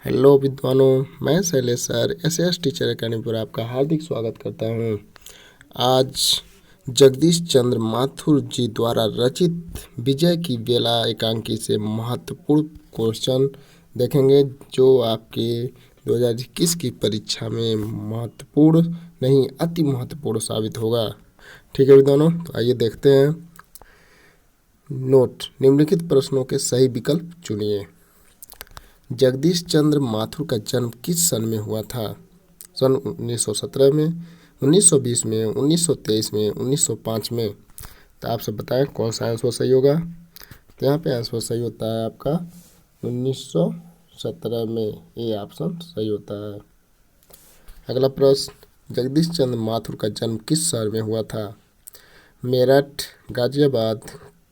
Hello विद्वानों, मैं Shailesh sir S teacher academy पर आपका हार्दिक स्वागत करता हूँ। आज जगदीश चंद्र माथुर जी द्वारा रचित विजय की बेला एकांकी से महत्वपूर्ण क्वेश्चन देखेंगे, जो आपके 2021 की परीक्षा में महत्वपूर्ण नहीं अति महत्वपूर्ण साबित होगा। ठीक है विद्वानों, तो आइए देखते हैं। नोट: निम्नलिखित प्रश्नों के सही विकल्प चुनिए। जगदीश चंद्र माथुर का जन्म किस सन में हुआ था? सन 1917 में, 1920 में, 1923 में, 1905 में। तो आप सब बताएं कौन सा आंसर सही होगा। तो यहाँ पे आंसर सही होता है आपका 1917 में, ये ऑप्शन सही होता है। अगला प्रश्न: जगदीश चंद्र माथुर का जन्म किस शहर में हुआ था? मेरठ, गाजियाबाद,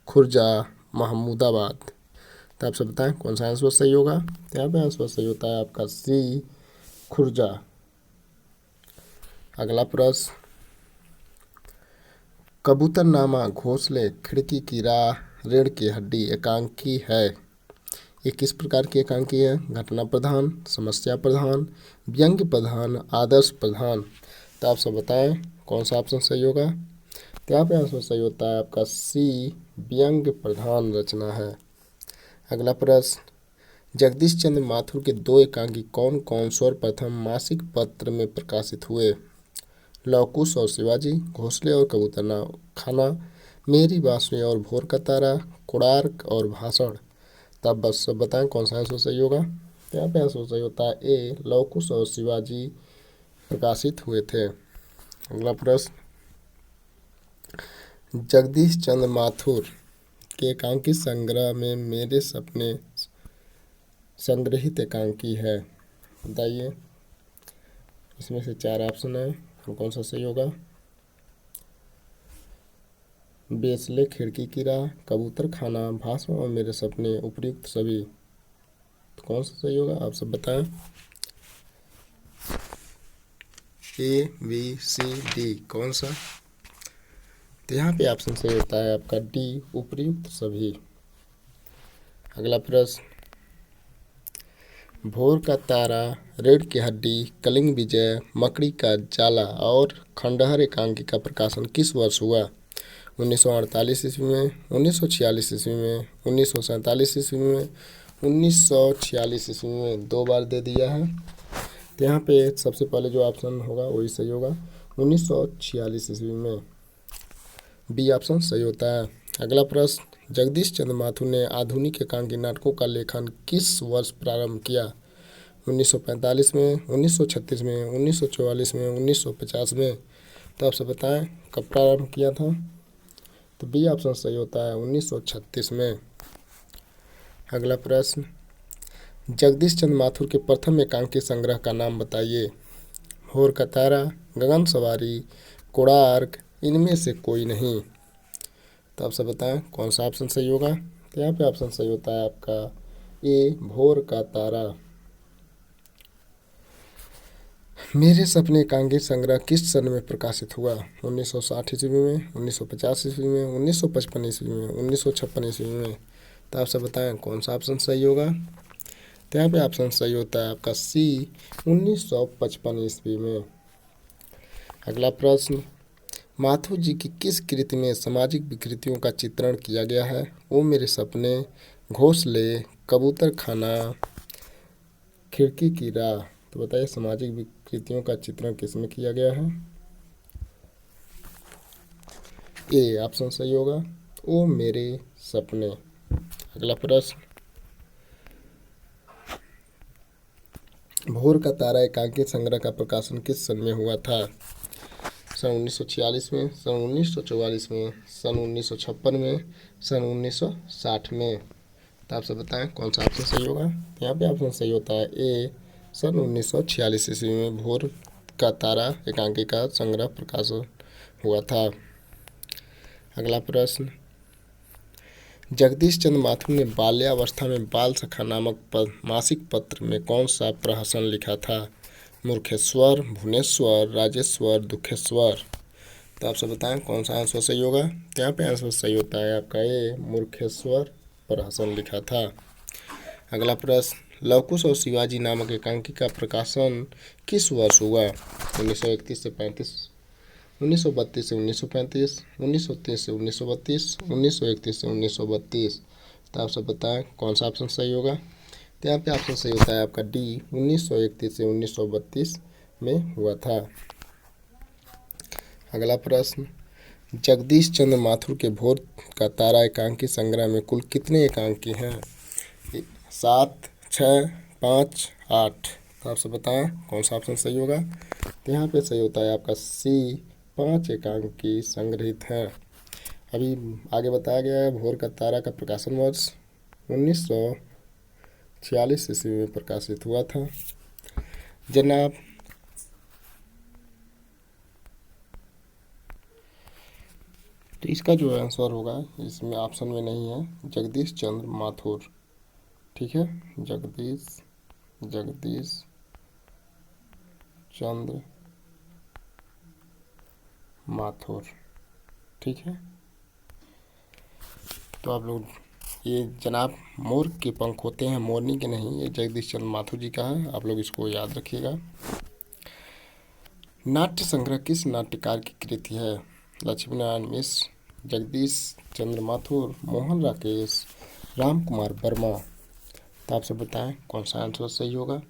खुर्जा, महमूदाबाद। तो आप सब बताएं कौन सा आंसर सही होगा। तो यहाँ पे आंसर सही होता है आपका सी, खुर्जा। अगला प्रश्न: कबूतरनामा, घोंसले, खिड़की की राह, रीढ़ की हड्डी एकांकी है। ये किस प्रकार की एकांकी है? घटना प्रधान, समस्या प्रधान, व्यंग्य प्रधान, आदर्श प्रधान। तो आप सब बताएं कौन सा ऑप्शन सही होगा। तो यहाँ पे आंसर सही होता है आपका सी, व्यंग्य प्रधान रचना है। अगला प्रश्न: जगदीश चंद्र माथुर के दो एकांकी कौन कौन सर्वप्रथम मासिक पत्र में प्रकाशित हुए? लवकुश और शिवाजी, घोंसले और कबूतर खाना, मेरी बांसुरी और भोर का तारा, कोणार्क और भाषण। तब बस सब बताएं कौन सा आंसर सही होगा। तो यहाँ पे आंसर सही होता है ए, लवकुश और शिवाजी प्रकाशित हुए थे। अगला प्रश्न: जगदीश चंद्र माथुर के एकांकी संग्रह में मेरे सपने संग्रहित एकांकी है। बताइए, इसमें से चार ऑप्शन है, कौन सा सही होगा। बेसले, खिड़की की राह, कबूतर खाना, भाषण और मेरे सपने, उपयुक्त सभी। तो कौन सा सही होगा आप सब बताएं। ए, बी, सी, डी, कौन सा? तो यहाँ पे ऑप्शन सही होता है आपका डी, उपयुक्त सभी। अगला प्रश्न: भोर का तारा, रीढ़ की हड्डी, कलिंग विजय, मकड़ी का जाला और खंडहर एकांकी का प्रकाशन किस वर्ष हुआ? 1948 ईस्वी में, 1946 ईस्वी में, 1947 ईस्वी में, 1946 ईस्वी में। दो बार दे दिया है। तो यहाँ पे सबसे पहले जो ऑप्शन होगा वही सही होगा, 1946 ईस्वी में। बी ऑप्शन सही होता है। अगला प्रश्न: जगदीश चंद्र माथुर ने आधुनिक एकांकी नाटकों का लेखन किस वर्ष प्रारंभ किया? 1945 में, 1936 में, 1944 में, 1950 में। तो आप सब बताएं कब प्रारंभ किया था। तो बी ऑप्शन सही होता है 1936 में। अगला प्रश्न: जगदीश चंद्र माथुर के प्रथम एकांकी संग्रह का नाम बताइए। भोर का तारा, गगन सवारी, कोणार्क, इनमें से कोई नहीं। तो आप सब बताएं कौन सा ऑप्शन सही होगा। तो यहाँ पे ऑप्शन सही होता है आपका ए, भोर का तारा। मेरे सपने एकांकी संग्रह किस सन में प्रकाशित हुआ? 1960 ईस्वी में, 1950 ईस्वी में, 1955 ईस्वी में, 1956 ईस्वी में। तो आप सब बताएं कौन सा ऑप्शन सही होगा। तो यहाँ पे ऑप्शन सही होता है आपका सी, 1955 ईस्वी में। अगला प्रश्न: माथुर जी की किस कृति में सामाजिक विकृतियों का चित्रण किया गया है? वो मेरे सपने, घोंसले, कबूतर खाना, खिड़की की राह। तो बताइए सामाजिक विकृतियों का चित्रण किसमें किया गया है। ए ऑप्शन सही होगा, वो मेरे सपने। अगला प्रश्न: भोर का तारा एकांकी संग्रह का प्रकाशन किस सन में हुआ था? सन 1946 में, सन 1944 में, सन 1956 में, सन 1960 में। तो आप सब बताएं कौन सा ऑप्शन सही होगा। यहाँ पे ऑप्शन सही होता है ए, सन 1946 ईस्वी में भोर का तारा एकांकी का संग्रह प्रकाशन हुआ था। अगला प्रश्न: जगदीश चंद्र माथुर ने बाल्यावस्था में बाल सखा नामक मासिक पत्र में कौन सा प्रहसन लिखा था? मूर्खेश्वर, भुवनेश्वर, राजेश्वर, दुखेश्वर। तो आप सब बताएं कौन सा आंसर सही होगा। तो यहाँ पे आंसर सही होता है आपका ए, मूर्खेश्वर प्रहसन लिखा था। अगला प्रश्न: लवकुश और शिवाजी नामक एकांकी का प्रकाशन किस वर्ष हुआ? 1931 से 35, 1932 से 1935, 1930 से 1932, 1931 से 1932। तो आप सब बताएं कौन सा ऑप्शन सही होगा। तो यहाँ पे ऑप्शन सही होता है आपका डी, 1931 से 1932 में हुआ था। अगला प्रश्न, जगदीश चंद्र माथुर के भोर का तारा एकांकी संग्रह में कुल कितने एकांकी हैं? 7, 6, 5, 8। तो आप सब बताएं कौन सा ऑप्शन सही होगा। तो यहाँ पे सही होता है आपका सी, 5 एकांकी संग्रहित हैं। अभी आगे बताया गया है भोर का तारा का प्रकाशन वर्ष 1946 ईस्वी में प्रकाशित हुआ था। जनाब तो इसका जो आंसर होगा इसमें ऑप्शन में नहीं है, जगदीश चंद्र माथुर। ठीक है, जगदीश चंद्र माथुर। ठीक है, तो आप लोग ये जनाब मोर के पंख होते हैं, मोरनी के नहीं, ये जगदीश चंद्र माथुर जी का है, आप लोग इसको याद रखिएगा। नाट्य संग्रह किस नाट्यकार की कृति है? लक्ष्मीनारायण मिश्र, जगदीश चंद्र माथुर, मोहन राकेश, राम कुमार वर्मा। तो आप सब बताएं कौन सा आंसर सही होगा।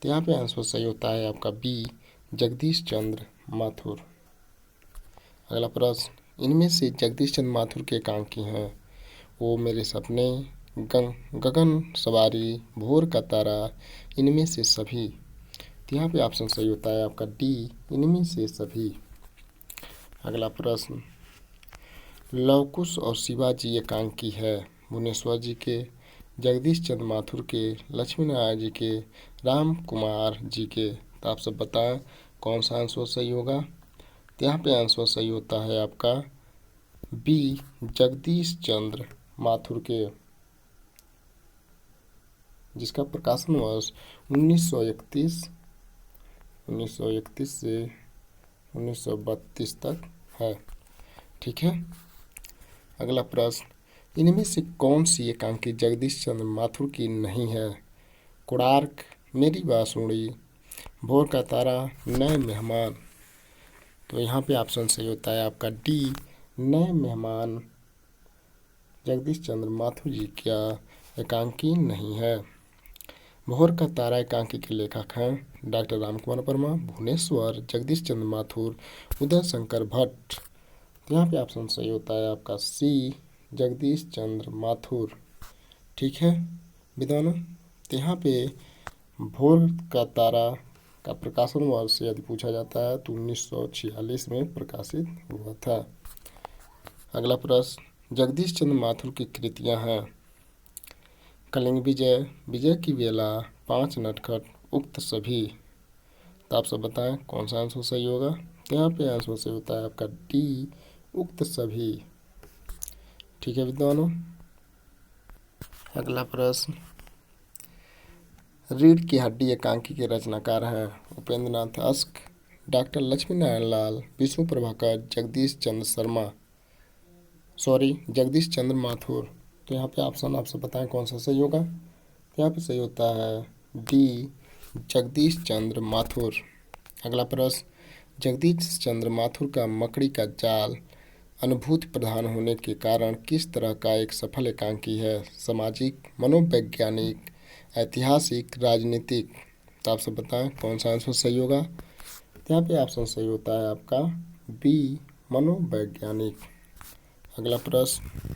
तो यहाँ पे आंसर सही होता है आपका बी, जगदीश चंद्र माथुर। अगला प्रश्न, इनमें से जगदीश चंद्र माथुर के एकांकी हैं वो मेरे सपने, गगन सवारी, भोर का तारा, इनमें से सभी। तो यहाँ पे ऑप्शन सही होता है आपका डी, इनमें से सभी। अगला प्रश्न, लवकुश और शिवाजी एकांकी है भुवनेश्वर जी के, जगदीश चंद्र माथुर के, लक्ष्मी नारायण जी के, राम कुमार जी के। तो आप सब बताएं कौन सा आंसर सही होगा। तो यहाँ पे आंसर सही होता है आपका बी, जगदीश चंद्र माथुर के, जिसका प्रकाशन वर्ष 1931 से 1932 तक है। ठीक है, अगला प्रश्न, इनमें से कौन सी एकांकी जगदीश चंद्र माथुर की नहीं है? कोणार्क, मेरी बांसुरी, भोर का तारा, नए मेहमान। तो यहाँ पे ऑप्शन सही होता है आपका डी, नए मेहमान जगदीश चंद्र माथुर जी का एकांकी नहीं है। भोर का तारा एकांकी के लेखक हैं डॉक्टर राम कुमार वर्मा, भुवनेश्वर, जगदीश चंद्र माथुर, उदय शंकर भट्ट। तो यहाँ पे ऑप्शन सही होता है आपका सी, जगदीश चंद्र माथुर। ठीक है विद्वानों, तो यहाँ पे भोर का तारा का प्रकाशन वर्ष यदि पूछा जाता है तो 1946 में प्रकाशित हुआ था। अगला प्रश्न, जगदीश चंद्र माथुर की कृतियाँ हैं कलिंग विजय, विजय की बेला, 5 नटखट, उक्त सभी। तो आप सब बताएं कौन सा आंसर सही होगा। तो यहाँ पे आंसर सही होता है आपका डी, उक्त सभी। ठीक है विद्वानों, अगला प्रश्न, रीढ़ की हड्डी एकांकी के रचनाकार हैं उपेंद्र नाथ अस्क, डॉक्टर लक्ष्मी नारायण लाल, विष्णु प्रभाकर, जगदीश चंद्र माथुर। तो यहाँ पे ऑप्शन आपसे बताएं कौन सा सही होगा। तो यहाँ पे सही होता है डी, जगदीश चंद्र माथुर। अगला प्रश्न, जगदीश चंद्र माथुर का मकड़ी का जाल अनुभूति प्रधान होने के कारण किस तरह का एक सफल एकांकी है? सामाजिक, मनोवैज्ञानिक, ऐतिहासिक, राजनीतिक। तो आप सब बताएं कौन सा आंसर सही होगा। तो यहाँ पे ऑप्शन सही होता है आपका बी, मनोवैज्ञानिक। अगला प्रश्न,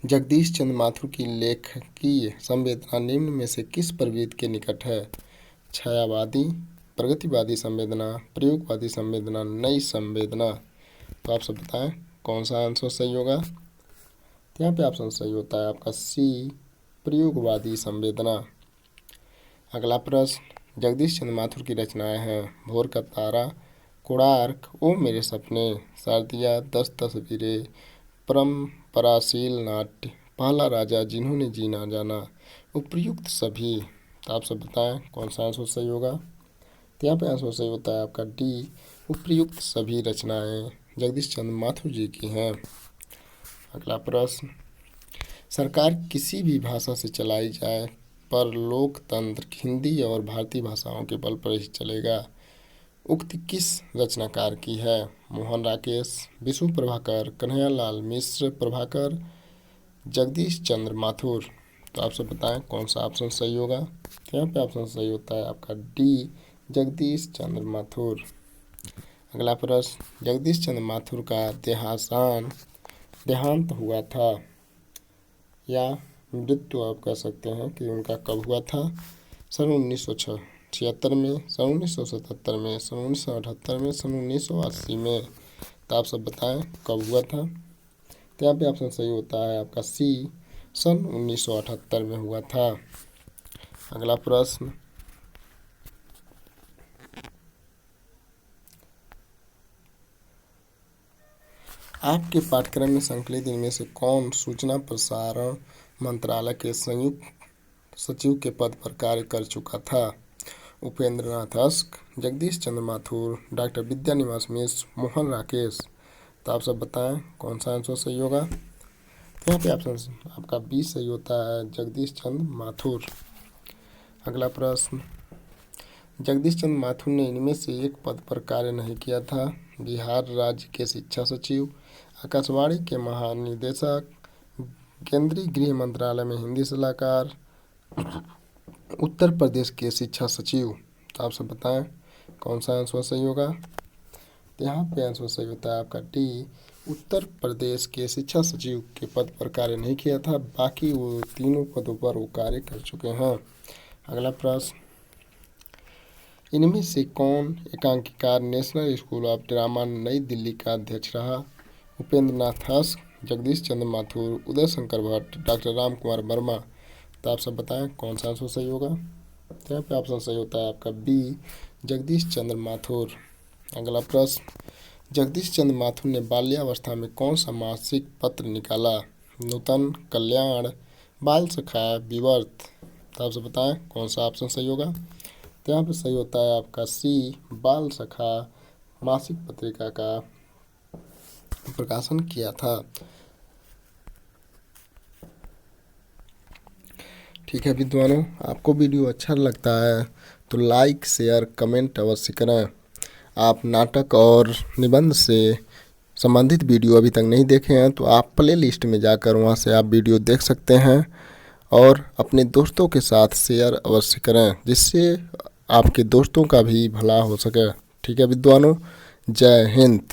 जगदीश चंद्र माथुर की लेखकीय संवेदना निम्न में से किस प्रवृत्ति के निकट है? छायावादी, प्रगतिवादी संवेदना, प्रयोगवादी संवेदना, नई संवेदना। तो आप सब बताएं कौन सा आंसर सही होगा। तो यहाँ पे ऑप्शन सही होता है आपका सी, प्रयोगवादी संवेदना। अगला प्रश्न, जगदीश चंद्र माथुर की रचनाएं हैं भोर का तारा, कोणार्क, ओ मेरे सपने, शारदिया, 10 तस्वीरें, परम्पराशील नाट्य, पहला राजा, जिन्होंने जीना जाना, उपयुक्त सभी। तो आप सब बताएं कौन सा आंसर सही होगा। तो यहाँ पे आंसर सही होता है आपका डी, उपयुक्त सभी रचनाएं जगदीश चंद्र माथुर जी की हैं। अगला प्रश्न, सरकार किसी भी भाषा से चलाई जाए पर लोकतंत्र हिंदी और भारतीय भाषाओं के बल पर ही चलेगा। उक्ति किस रचनाकार की है? मोहन राकेश, विष्णु प्रभाकर, कन्हैयालाल मिश्र प्रभाकर, जगदीश चंद्र माथुर। तो आप सब बताएं कौन सा ऑप्शन सही होगा। तो यहाँ पे ऑप्शन सही होता है आपका डी, जगदीश चंद्र माथुर। अगला प्रश्न, जगदीश चंद्र माथुर का देहांत हुआ था या मृत्यु आप कह सकते हैं कि उनका कब हुआ था? सन 1976 में, सन 1977 में, सन 1978 में, सन 1980 में। तो आप सब बताएं कब हुआ था। तो यहाँ पे ऑप्शन सही होता है आपका सी, सन 1978 में हुआ था। अगला प्रश्न, आपके पाठ्यक्रम में संकलित इनमें से कौन सूचना प्रसारण मंत्रालय के संयुक्त सचिव के पद पर कार्य कर चुका था? उपेंद्र नाथ अश्क, जगदीश चंद्र माथुर, डॉक्टर विद्यानिवास मिश्र, मोहन राकेश। तो आप सब बताएं कौन सा आंसर सही होगा। तो यहाँ पे ऑप्शन आपका बी सही होता है, जगदीश चंद्र माथुर। अगला प्रश्न, जगदीश चंद्र माथुर ने इनमें से एक पद पर कार्य नहीं किया था? बिहार राज्य के शिक्षा सचिव, आकाशवाणी के महानिदेशक, केंद्रीय गृह मंत्रालय में हिंदी सलाहकार, उत्तर प्रदेश के शिक्षा सचिव। तो आप सब बताएं कौन सा आंसर सही होगा। तो यहाँ पे आंसर सही होता है आपका डी, उत्तर प्रदेश के शिक्षा सचिव के पद पर कार्य नहीं किया था, बाकी वो तीनों पदों पर वो कार्य कर चुके हैं। अगला प्रश्न, इनमें से कौन एकांकीकार नेशनल स्कूल ऑफ ड्रामा नई दिल्ली का अध्यक्ष रहा? उपेंद्र नाथ अश्क, जगदीश चंद्र माथुर, उदय शंकर भट्ट, डॉक्टर राम कुमार वर्मा। तो आप सब बताएं कौन सा आंसर सही होगा। तो यहाँ पे ऑप्शन सही होता है आपका बी, जगदीश चंद्र माथुर। अगला प्रश्न, जगदीश चंद्र माथुर ने बाल्यावस्था में कौन सा मासिक पत्र निकाला? नूतन, कल्याण, बाल सखा, विवर्त। तो आप सब बताएं कौन सा ऑप्शन सही होगा। तो यहाँ पे सही होता है आपका सी, बाल सखा मासिक पत्रिका का प्रकाशन किया था। ठीक है विद्वानों, आपको वीडियो अच्छा लगता है तो लाइक, शेयर, कमेंट अवश्य करें। आप नाटक और निबंध से संबंधित वीडियो अभी तक नहीं देखे हैं तो आप प्ले लिस्ट में जाकर वहां से आप वीडियो देख सकते हैं और अपने दोस्तों के साथ शेयर अवश्य करें, जिससे आपके दोस्तों का भी भला हो सके। ठीक है विद्वानों, जय हिंद।